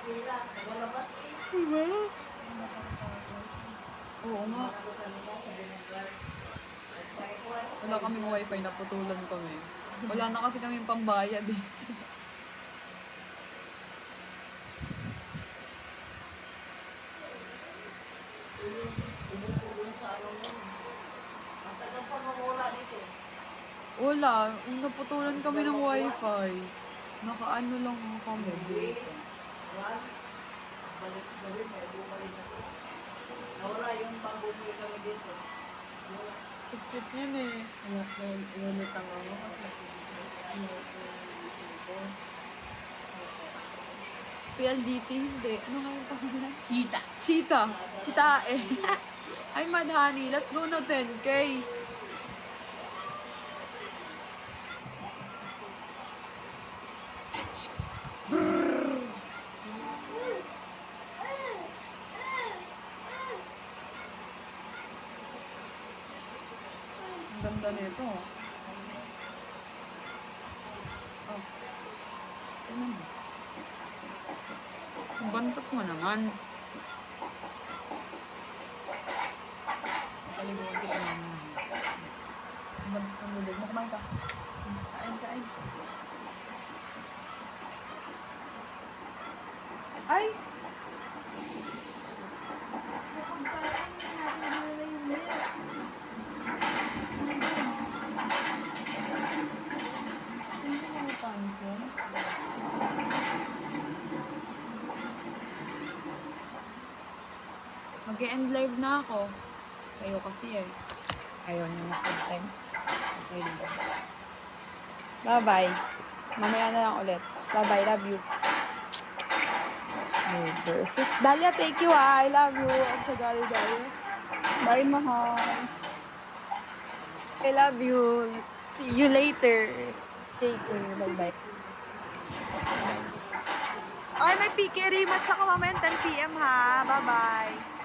Diba? Oo nga. Wala kaming wifi, naputulan kami. Wala na kasi kaming pambayad eh. Wala, naputulan kami ng wifi. Nakaano lang kami dito. Nawala yung pag-bumili kami dito. Tikit yan eh. Ngunit ang ano kasi PLDT, hindi. Ano nga yung pangalan? Cheetah. Cheetah. Cheetah eh. Ay, Mad Honey, let's go na 10K. Ang ganda nito. Oh. Tingnan mo. Ang bantot mo naman. Palibuti ka naman. Ang lulog mo, kumain ka. Kain. Ay! Hindi mo pansin. Mag-e-end live na ako. Kayo kasi eh. Ayaw niyo na subscribe. Okay lang. Bye-bye. Mamaya na lang ulit. Bye-bye. Love you. Versus Dalia, thank you ah. I love you. Ang sagali Dalia. Bye, mahal. I love you. See you later. Take care. Bye-bye. Ay, may PK rematch ako mamaya 10 PM ha. Bye-bye.